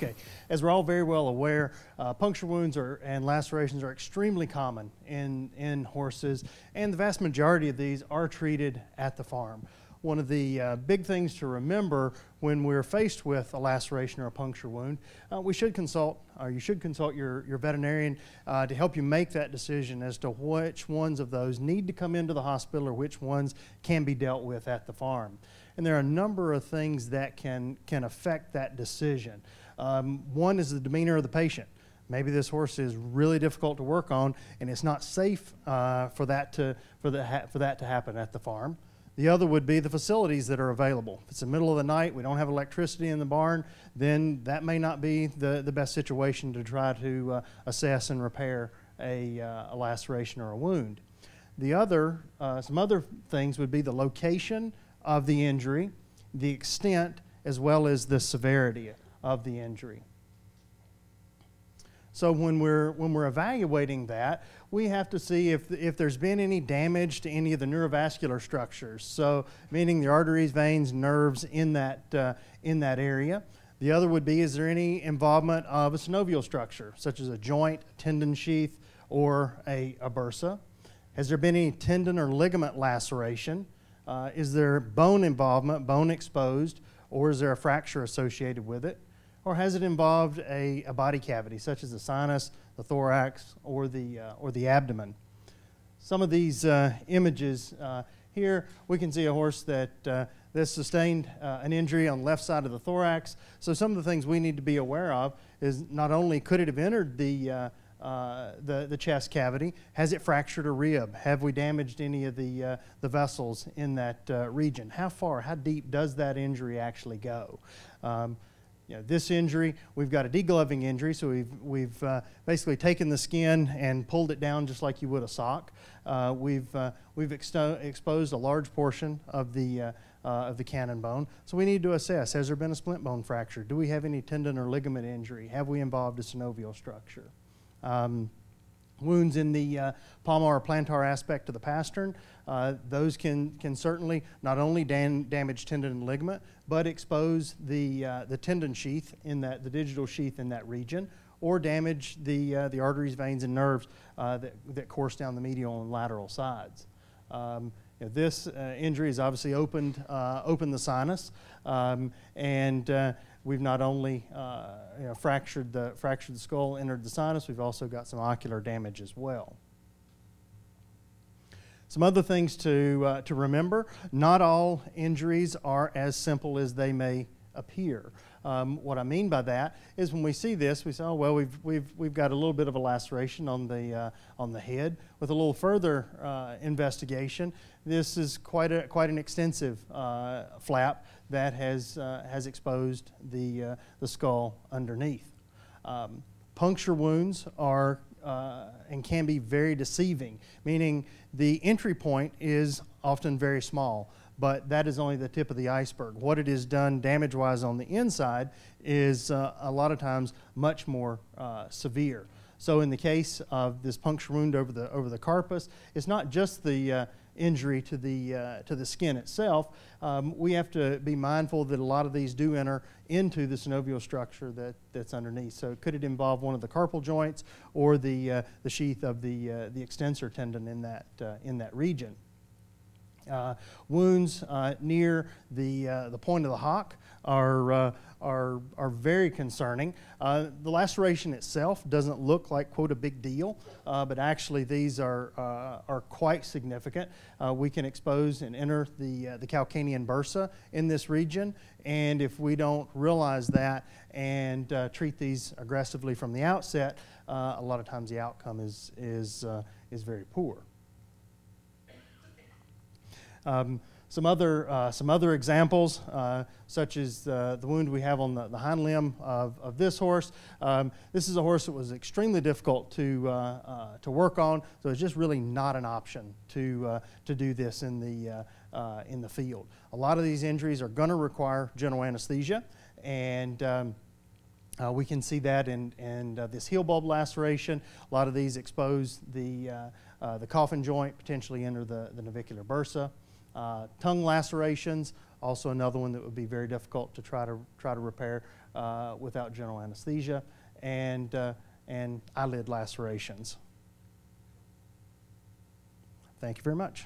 Okay, as we're all very well aware, puncture wounds and lacerations are extremely common in horses, and the vast majority of these are treated at the farm. One of the big things to remember when we're faced with a laceration or a puncture wound, you should consult your veterinarian to help you make that decision as to which ones of those need to come into the hospital or which ones can be dealt with at the farm. And there are a number of things that can affect that decision. One is the demeanor of the patient. Maybe this horse is really difficult to work on, and it's not safe for that to happen at the farm. The other would be the facilities that are available. If it's the middle of the night, we don't have electricity in the barn, then that may not be the best situation to try to assess and repair a laceration or a wound. The other, some other things would be the location of the injury, the extent, as well as the severity of the injury. So when we're evaluating that, we have to see if there's been any damage to any of the neurovascular structures. So meaning the arteries, veins, nerves in that area. The other would be, is there any involvement of a synovial structure, such as a joint, a tendon sheath, or a bursa? Has there been any tendon or ligament laceration? Is there bone involvement, bone exposed, or is there a fracture associated with it? Or has it involved a body cavity, such as the sinus, the thorax, or the abdomen? Some of these images here, we can see a horse that sustained an injury on the left side of the thorax. So some of the things we need to be aware of is not only could it have entered the chest cavity, has it fractured a rib? Have we damaged any of the vessels in that region? How far, how deep does that injury actually go? This injury, we've got a degloving injury, so we've basically taken the skin and pulled it down just like you would a sock. We've exposed a large portion of the cannon bone, so we need to assess, has there been a splint bone fracture? Do we have any tendon or ligament injury? Have we involved a synovial structure? Wounds in the palmar or plantar aspect of the pastern, those can certainly not only damage tendon and ligament, but expose the tendon sheath in the digital sheath in that region, or damage the arteries, veins, and nerves that course down the medial and lateral sides. This injury has obviously opened the sinus, and we've not only fractured the skull, entered the sinus, we've also got some ocular damage as well. Some other things to remember: not all injuries are as simple as they may appear. What I mean by that is when we see this, we say, oh well, we've got a little bit of a laceration on the head. With a little further investigation, this is quite an extensive flap that has exposed the skull underneath. Puncture wounds are and can be very deceiving, meaning the entry point is often very small, but that is only the tip of the iceberg. What it has done damage-wise on the inside is a lot of times much more severe. So in the case of this puncture wound over the carpus, it's not just the injury to the skin itself. We have to be mindful that a lot of these do enter into the synovial structure that's underneath. So could it involve one of the carpal joints or the sheath of the extensor tendon in that region? Wounds near the point of the hock are very concerning. The laceration itself doesn't look like, quote, a big deal, but actually these are quite significant. We can expose and enter the calcanean bursa in this region, and if we don't realize that and treat these aggressively from the outset, a lot of times the outcome is very poor. Some other examples, such as the wound we have on the hind limb of this horse. This is a horse that was extremely difficult to work on, so it's just really not an option to do this in the field. A lot of these injuries are going to require general anesthesia, and we can see that in this heel bulb laceration. A lot of these expose the coffin joint, potentially enter the navicular bursa. Tongue lacerations Also another one that would be very difficult to try to repair without general anesthesia, and eyelid lacerations. Thank you very much.